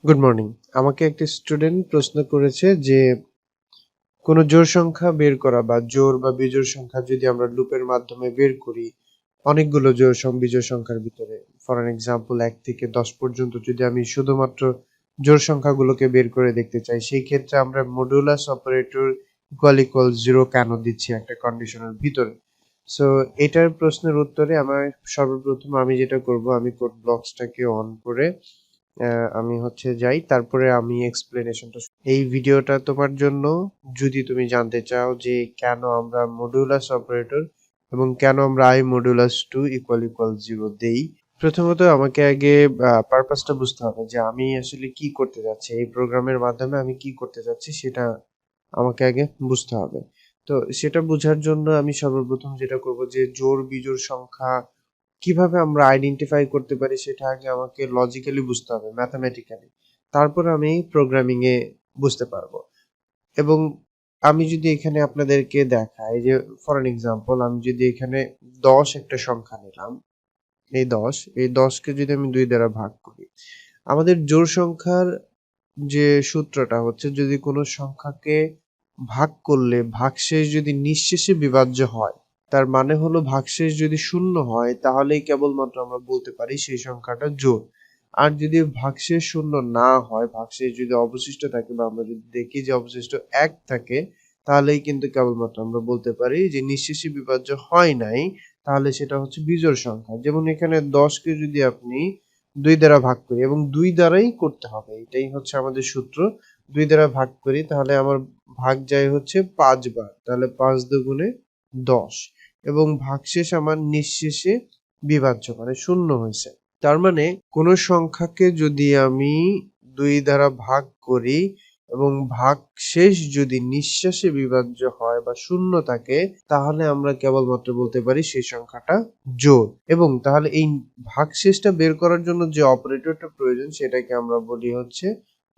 Good morning. আমাকে একটা student প্রশ্ন করেছে যে কোনো জোড় সংখ্যা বের করা বা জোড় বা বিজোড় সংখ্যা যদি আমরা লুপের মাধ্যমে বের করি অনেকগুলো বিজোড় সংখ্যার ভিতরে, ফর অ্যান এক্সাম্পল 1 থেকে 10 পর্যন্ত যদি আমি শুধুমাত্র জোড় সংখ্যাগুলোকে বের করে দেখতে চাই, সেই ক্ষেত্রে আমরা মডুলাস অপারেটর ইকুয়াল 0 কেন দিচ্ছি একটা কন্ডিশনের ভিতরে। সো এটার প্রশ্নের উত্তরে আমার সর্বপ্রথম আমি যেটা করব, আমি কোড ব্লকসটাকে অন করে আমি যাই, তারপরে আমি এক্সপ্লেনেশনটা। এই ভিডিওটা তোমার জন্য, যদি তুমি জানতে চাও যে কেন আমরা মডুলাস অপারেটর এবং কেন আমরা আই মডুলাস 2 ইকুয়াল 0 দেই। প্রথমত আমাকে আগে পারপাসটা বুঝতে হবে যে আমি আসলে কি করতে যাচ্ছি, এই প্রোগ্রামের মাধ্যমে আমি কি করতে যাচ্ছি সেটা আমাকে আগে বুঝতে হবে। তো সেটা বোঝার জন্য আমি সর্বপ্রথম যেটা করব, যে জোড় বিজোড় সংখ্যা কিভাবে আমরা আইডেন্টিফাই করতে পারি সেটা আগে আমাকে লজিক্যালি বুঝতে হবে, ম্যাথামেটিক্যালি। তারপর আমি প্রোগ্রামিং এ বুঝতে পারবো। এবং আমি যদি এখানে আপনাদেরকে দেখাই যে ফর অ্যান এক্সাম্পল, আমি যদি এখানে 10 একটা সংখ্যা নিলাম, এই 10কে যদি আমি 2 দ্বারা ভাগ করি, আমাদের জোড় সংখ্যার যে সূত্রটা হচ্ছে, যদি কোনো সংখ্যাকে ভাগ করলে ভাগশেষ যদি নিঃশেষে বিভাজ্য হয়, তার মানে হলো ভাগশেষ যদি শূন্য হয় তাহলেই কেবলমাত্র আমরা বলতে পারি সেই সংখ্যাটা জোড়। আর যদি ভাগশেষ শূন্য না হয়, ভাগশেষ যদি অবশিষ্ট থাকে বা আমরা যদি দেখি যে অবশিষ্ট 1 থাকে, তাহলেই কিন্তু কেবলমাত্র আমরা বলতে পারি যে নিঃশেষে বিভাজ্য হয় নাই, তাহলে সেটা হচ্ছে বিজোড় সংখ্যা। যেমন এখানে 10কে যদি আপনি 2 দ্বারা ভাগ করি, এবং 2 দ্বারাই করতে হবে, এটাই হচ্ছে আমাদের সূত্র। 2 দ্বারা ভাগ করি তাহলে আমার ভাগ যায় হচ্ছে 5 বার, তাহলে 5 দুগুণে 10, এবং ভাগশেষ আমার নিঃশেষে বিভাজ্য মানে শূন্য হয়েছে। তার মানে কোনো সংখ্যাকে যদি আমি 2 দ্বারা ভাগ করি এবং ভাগশেষ যদি নিঃশেষে বিভাজ্য হয় বা শূন্য থাকে, তাহলে আমরা কেবলমাত্র বলতে পারি সেই সংখ্যাটা জোড়। এবং তাহলে এই ভাগশেষটা বের করার জন্য যে অপারেটরটা প্রয়োজন সেটাকে আমরা বলি হচ্ছে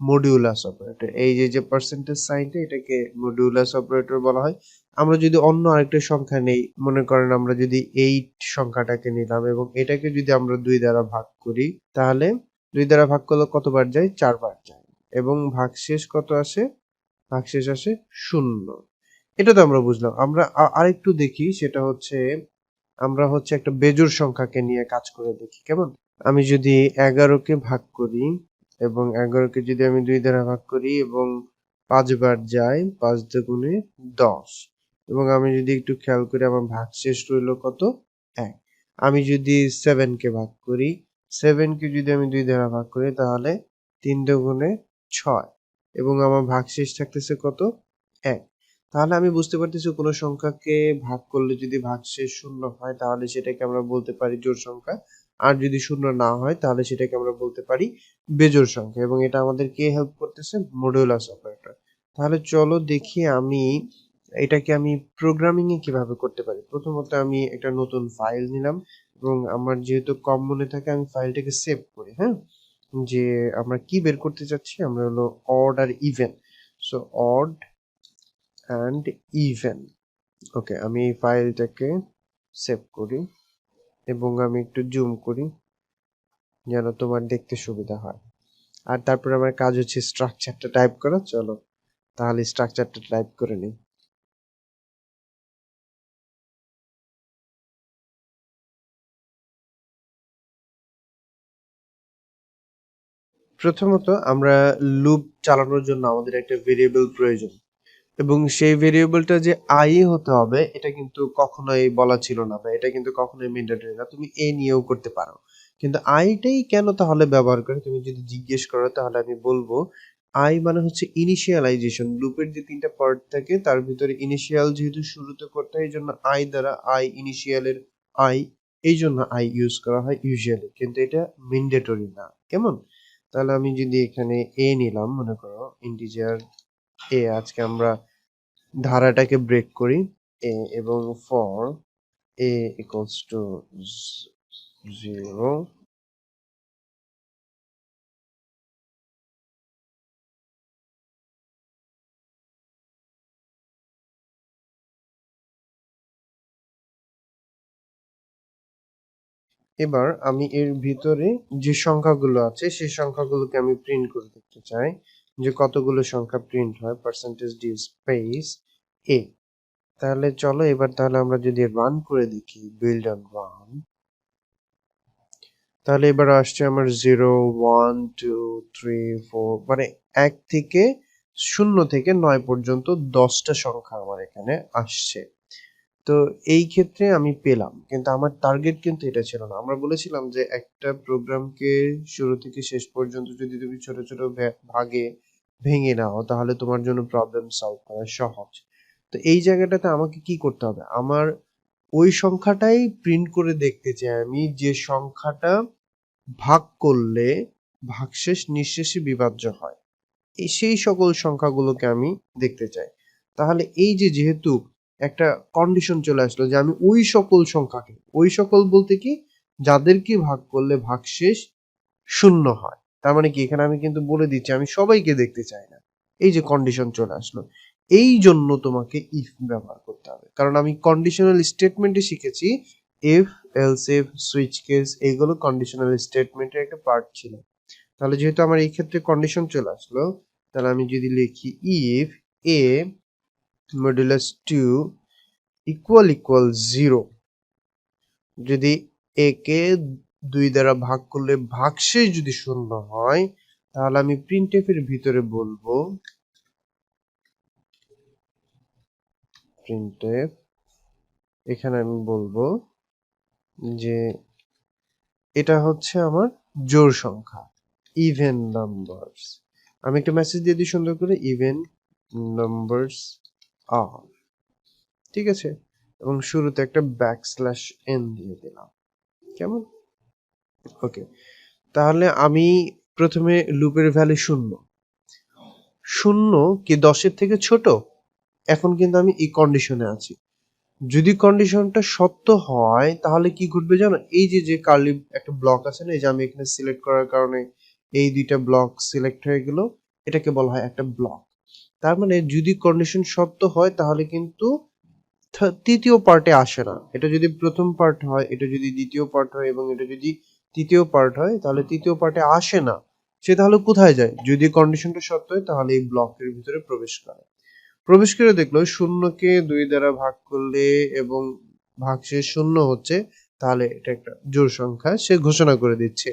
মডিউলাস অপারেটর। এই যে পার্সেন্টেজ সাইনটা, এটাকে মডিউলাস অপারেটর বলা হয়। আমরা যদি অন্য আরেকটা সংখ্যা নেই, মনে করেন আমরা যদি 8 সংখ্যাটাকে নিলাম এবং এটাকে যদি আমরা 2 দ্বারা ভাগ করি, তাহলে 2 দ্বারা ভাগ করলে কতবার যায়? 4 বার যায়। এবং ভাগশেষ কত আসে? ভাগশেষ আসে 0। এটা তো আমরা বুঝলাম। আমরা আরেকটু দেখি, সেটা হচ্ছে আমরা একটা বেজোড় সংখ্যাকে নিয়ে কাজ করে দেখি, কেমন? আমি যদি 11কে ভাগ করি এবং 11কে যদি আমি 2 দ্বারা ভাগ করি এবং 5 বার যায়, 5 দুগুণে 10, এবং আমি যদি একটু খেয়াল করি আমার ভাগশেষ রইল কত? 1। আমি যদি 7কে ভাগ করি, 7কে যদি আমি 2 দ্বারা ভাগ করি তাহলে 3 দুগুণে 6, এবং আমার ভাগশেষ থাকতেছে কত? 1। তাহলে আমি বুঝতে পারতেছি কোনো সংখ্যাকে ভাগ করলে যদি ভাগশেষ শূন্য হয় তাহলে সেটাকে আমরা বলতে পারি জোড় সংখ্যা, আর যদি শূন্য না হয় তাহলে সেটাকে আমরা বলতে পারি বেজোড় সংখ্যা। এবং এটা আমাদের কে হেল্প করতেছে? Modulus operator. তাহলে চলো দেখি এটাকে আমি প্রোগ্রামিং এ কিভাবে করতে পারি। প্রথমত আমি একটা নতুন ফাইল নিলাম এবং আমার যেহেতু কম মনে থাকে আমি ফাইলটাকে সেভ করি, হ্যাঁ? যে আমরা কি বের করতে চাচ্ছি, আমরা হলো অড আর even. So odd and even. Okay, আমি এই ফাইলটাকে সেভ করি এবং আমি একটু জুম করি যেন তোমার দেখতে সুবিধা হয়। আর তারপরে আমার কাজ হচ্ছে স্ট্রাকচারটা টাইপ করা। চলো তাহলে স্ট্রাকচারটা টাইপ করে নিই। প্রথমত আমরা লুপ চালানোর জন্য আমাদের একটা ভেরিয়েবল প্রয়োজন, এবং সেই ভেরিয়েবলটা যে আই হতে হবে এটা কিন্তু কখনোই বলা ছিল না, বা এটা কিন্তু কখনোই ম্যান্ডেটরি না। তুমি এ নিয়েও করতে পারো, কিন্তু আইটাই কেন তাহলে ব্যবহার করে তুমি যদি জিজ্ঞেস করো, তাহলে আমি বলবো আই মানে হচ্ছে ইনিশিয়ালাইজেশন। লুপের যে 3টা পার্ট থাকে তার ভিতরে ইনিশিয়াল যেহেতু শুরুতে করতে হয়, এই জন্য আই দ্বারা আই ইনিশিয়ালের আই, এই জন্য আই ইউজ করা হয় ইউজুয়ালি, কিন্তু এটা ম্যান্ডেটরি না। কেমন? তাহলে আমি যদি এখানে এ নিলাম, মনে করো ইন্টিজার এ, আজকে আমরা ধারাটাকে ব্রেক করি এ, এবং ফর এ ইকুয়ালস টু 0, এবার আমি এর ভিতরে যে সংখ্যাগুলো আছে সেই সংখ্যাগুলোকে আমি প্রিন্ট করে দেখতে চাই যে কতগুলো সংখ্যা প্রিন্ট হয় পার্সেন্টেজ ডি স্পেস এ। তাহলে চলো এবার তাহলে আমরা যদি রান করে দেখি বিল্ড অন রান, তাহলে এবার আসছে আমার 0 1 2 3 4 মানে 1 থেকে 0 থেকে 9 পর্যন্ত 10টা সংখ্যা আমার এখানে আসছে। তো এই ক্ষেত্রে আমি পেলাম, কিন্তু আমার টার্গেট কিন্তু এটা ছিল না। আমরা বলেছিলাম যে একটা প্রোগ্রামকে শুরু থেকে শেষ পর্যন্ত যদি তুমি ছোট ছোট ভাগে ভেঙে নাও তাহলে তোমার জন্য প্রবলেম সলভ করা সহজ। তো এই জায়গাটাতে আমাকে কি করতে হবে, আমার ওই সংখ্যাটাই প্রিন্ট করে দেখতে চাই আমি যে সংখ্যাটা ভাগ করলে ভাগশেষ নিঃশেষে বিভাজ্য হয়, সেই সকল সংখ্যাগুলোকে আমি দেখতে চাই। তাহলে এই যে যেহেতু একটা কন্ডিশন চলে আসলো যে আমি ওই সকল সংখ্যাকে, ওই সকল বলতে কি যাদেরকে ভাগ করলে ভাগশেষ শূন্য হয়, তার মানে কি এখানে আমি কিন্তু বলে দিচ্ছি আমি সবাইকে দেখতে চাই না। এই যে কন্ডিশন চলে আসলো, এই জন্য তোমাকে ইফ ব্যবহার করতে হবে, কারণ আমি কন্ডিশনাল স্টেটমেন্টে শিখেছি if, else if, switch case, এইগুলো কন্ডিশনাল স্টেটমেন্টের একটা পার্ট ছিল। তাহলে যেহেতু আমার এই ক্ষেত্রে কন্ডিশন চলে আসলো, তাহলে আমি যদি লিখি if A modulus 2 equal equal 0, যদি এ কে 2 দ্বারা ভাগ করলে ভাগশেষ যদি শূন্য হয়, তাহলে আমি প্রিন্টএফ এর ভিতরে বলবো প্রিন্টএফ, এখানে আমি বলবো যে এটা হচ্ছে আমার জোড় সংখ্যা, ইভেন নাম্বারস। আমি একটা মেসেজ দিয়ে দিই সুন্দর করে, ইভেন নাম্বারস আর, ঠিক আছে, এবং শুরুতে একটা ব্যাকস্ল্যাশ এন দিয়ে দিলাম, কেমন? ওকে, তাহলে আমি প্রথমে লুপের ভ্যালু শূন্য, শূন্য কি 10-এর থেকে ছোট? এখন কিন্তু আমি এই কন্ডিশনে আছি। যদি কন্ডিশনটা সত্য হয় তাহলে কি ঘটবে জানো, এই যে যে কার্লি একটা ব্লক আছে না, এই যে আমি এখানে সিলেক্ট করার কারণে এই দুইটা ব্লক সিলেক্ট হয়ে গেল, এটাকে বলা হয় একটা ব্লক। তার মানে যদি কন্ডিশন সত্য হয় তাহলে কিন্তু তৃতীয় পার্টে আসে না। এটা যদি প্রথম পার্ট হয়, এটা যদি দ্বিতীয় পার্ট হয় এবং এটা যদি তৃতীয় পার্ট হয় তাহলে তৃতীয় পার্টে আসে না। সে তাহলে কোথায় যায়? যদি কন্ডিশনটা সত্য হয় তাহলে এই ব্লকের ভিতরে প্রবেশ করে। প্রবেশ করে দেখলো শূন্যকে 2 দ্বারা ভাগ করলে এবং ভাগশেষ শূন্য হচ্ছে, তাহলে এটা একটা জোড় সংখ্যা সে ঘোষণা করে দিচ্ছে।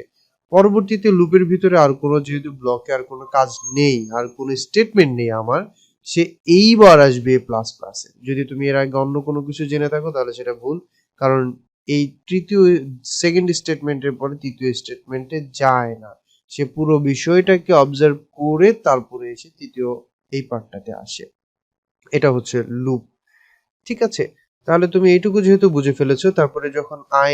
পরবর্তীতে লুপের ভিতরে আর কোনো, যেহেতু ব্লকে আর কোনো কাজ নেই, আর কোনো স্টেটমেন্ট নেই আমার, সে এইবার আসবে প্লাস প্লাসে। যদি তুমি এর আগে অন্য কোনো কিছু জেনে থাকো তাহলে সেটা ভুল, কারণ এই তৃতীয় সেকেন্ড স্টেটমেন্টের পরে তৃতীয় স্টেটমেন্টে যায় না, সে পুরো বিষয়টাকে অবজার্ভ করে তারপরে এসে তৃতীয় এই পার্টটাতে আসে। এটা হচ্ছে লুপ, ঠিক আছে? তাহলে তুমি এইটুকু যেহেতু বুঝে ফেলেছো, তারপরে যখন আই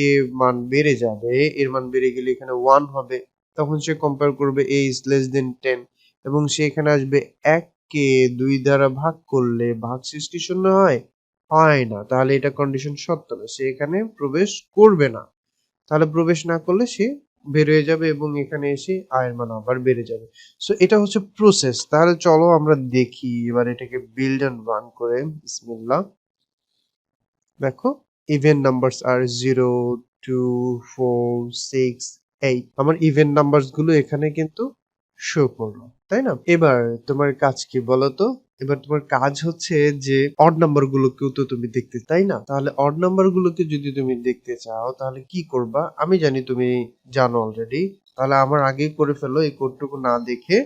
এ মান বেড়ে যাবে, এর মান বেড়ে গেলে এখানে 1 হবে, তখন সে কম্পেয়ার করবে a is less than 10 এবং সে এখানে আসবে 1 কে 2 দ্বারা ভাগ করলে ভাগশেষ কি শূন্য হয়? হয় না, তাহলে এটা কন্ডিশন সত্য না, সে এখানে প্রবেশ করবে না। তাহলে প্রবেশ না করলে সে বের হয়ে যাবে এবং এখানে এসে আয়ের মান আবার বেড়ে যাবে। সো এটা হচ্ছে প্রসেস। তাহলে চলো আমরা দেখি এবার এটাকে বিল্ড এন্ড রান করে। বিসমিল্লাহ। দেখো ইভেন নাম্বারস আর 0 2 4 6 8, আমার ইভেন নাম্বারস গুলো এখানে কিন্তু শো করলো, তাই না? এবার তোমার কাজ কি বলো তো? এবার তোমার কাজ হচ্ছে যে অড নাম্বার গুলোকেও তো তুমি দেখতে, তাই না? তাহলে অড নাম্বার গুলোকে যদি তুমি দেখতে চাও তাহলে কি করবা, আমি জানি তুমি জানো অলরেডি, তাহলে আমার আগেই করে ফেলো, এই কোডটুকু না দেখে।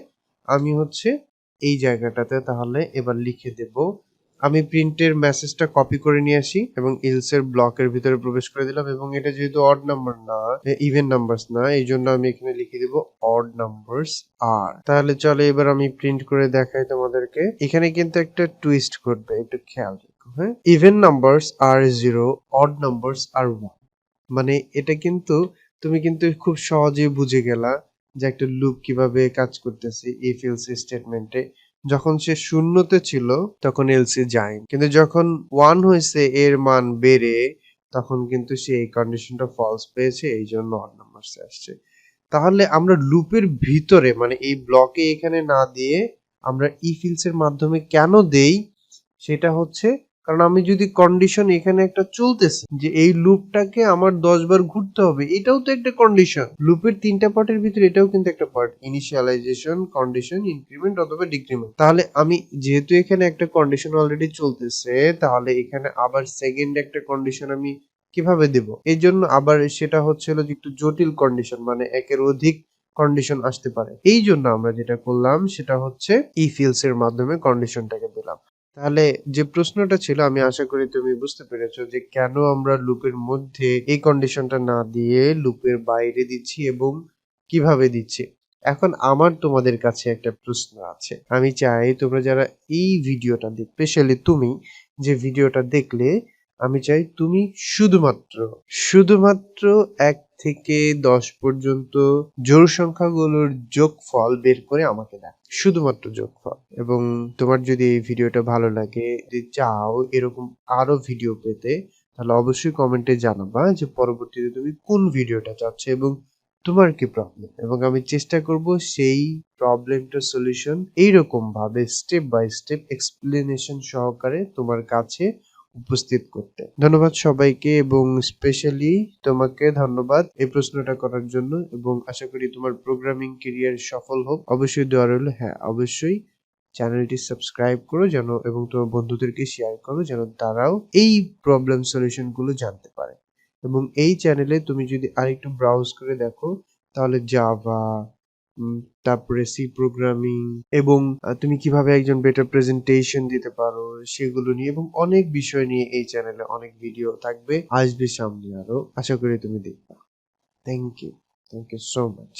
আমি হচ্ছে এই জায়গাটাতে তাহলে এবার লিখে দেব, আমি প্রিন্টের মেসেজটা কপি করে নিয়ে আসি এবং এলস এর ব্লকের ভিতরে প্রবেশ করে দিলাম, এবং এটা যেহেতু অড নাম্বার না, ইভেন নাম্বারস না, এই জন্য আমি এখানে লিখে দিব অড নাম্বারস আর। তাহলে চলো এবার আমি প্রিন্ট করে দেখাই তোমাদেরকে। এখানে কিন্তু একটা টুইস্ট ঘটবে, একটু খেয়াল রেখো, হ্যাঁ? ইভেন নাম্বারস আর 0, অড নাম্বারস আর 1, মানে এটা কিন্তু তুমি কিন্তু খুব সহজেই বুঝে গেলা যে একটা লুপ কিভাবে কাজ করতেছে ইফ এলস স্টেটমেন্টে। যখন সে শূন্যতে ছিল তখন এলসে যায়, কিন্তু যখন 1 হয়েছে এর মান বেড়ে, তখন কিন্তু সে এই কন্ডিশনটা ফলস পেয়েছে, এই জন্য অড নাম্বারসে আসছে। তাহলে আমরা লুপের ভিতরে মানে এই ব্লকে এখানে না দিয়ে আমরা ইফ এলস এর মাধ্যমে কেন দেই, সেটা হচ্ছে কারণ আমি যদি কন্ডিশন এখানে একটা চলতেছে যে এই লুপটাকে আমার 10 বার ঘুরতে হবে, এটাও তো একটা কন্ডিশন। লুপের 3টা পার্টের ভিতরে এটাও কিন্তু একটা পার্ট, ইনিশিয়ালাইজেশন, কন্ডিশন, ইনক্রিমেন্ট অথবা ডিক্রিমেন্ট। তাহলে আমি যেহেতু এখানে একটা কন্ডিশন অলরেডি চলতেছে, তাহলে এখানে আবার সেকেন্ড একটা কন্ডিশন আমি কিভাবে দেব? এই জন্য আবার সেটা হচ্ছিল যে একটু জটিল কন্ডিশন, মানে একের অধিক কন্ডিশন আসতে পারে। এই জন্য আমরা যেটা করলাম সেটা হচ্ছে ইফ এলস এর মাধ্যমে কন্ডিশনটাকে দিলাম। তাহলে যে প্রশ্নটা ছিল, আমি আশা করি তুমি বুঝতে পেরেছো যে কেন আমরা লুপের মধ্যে এই কন্ডিশনটা না দিয়ে লুপের বাইরে দিচ্ছি এবং কিভাবে দিচ্ছি। এখন আমার তোমাদের কাছে একটা প্রশ্ন আছে। আমি চাই তোমরা যারা এই ভিডিওটা স্পেশালি তুমি যে ভিডিওটা দেখলে, আমি চাই তুমি শুধুমাত্র শুধুমাত্র 1 থেকে 10 পর্যন্ত জোড় সংখ্যাগুলোর যোগফল বের করে আমাকে দাও। শুধুমাত্র যোগফল। এবং তোমার যদি এই ভিডিওটা ভালো লাগে, যদি চাও এরকম আরো ভিডিও পেতে, তাহলে অবশ্যই কমেন্টে জানাবা যে পরবর্তীতে তুমি কোন ভিডিওটা চাচ্ছ এবং তোমার কি প্রবলেম, এবং আমি চেষ্টা করব সেই প্রবলেমটার সলিউশন এইরকম ভাবে স্টেপ বাই স্টেপ এক্সপ্লেনেশন সহকারে তোমার কাছে উপস্থিত করতে। ধন্যবাদ সবাইকে, এবং স্পেশালি তোমাকে ধন্যবাদ এই প্রশ্নটা করার জন্য, এবং আশা করি তোমার প্রোগ্রামিং কেরিয়ার সফল হোক। অবশ্যই দোয়া রইল। হ্যাঁ, অবশ্যই চ্যানেলটি সাবস্ক্রাইব করো যেন, এবং তোমার বন্ধুদেরকে শেয়ার করো যেন তারাও এই প্রবলেম সলিউশন গুলো জানতে পারে। এবং এই চ্যানেলে তুমি যদি আরেকটু ব্রাউজ করে দেখো, তাহলে জাভা, তারপরে সি প্রোগ্রামিং, এবং তুমি কিভাবে একজন বেটার প্রেজেন্টেশন দিতে পারো সেগুলো নিয়ে, এবং অনেক বিষয় নিয়ে এই চ্যানেলে অনেক ভিডিও থাকবে, আসবে সামনে আরো। আশা করি তুমি দেখবা। Thank you so much.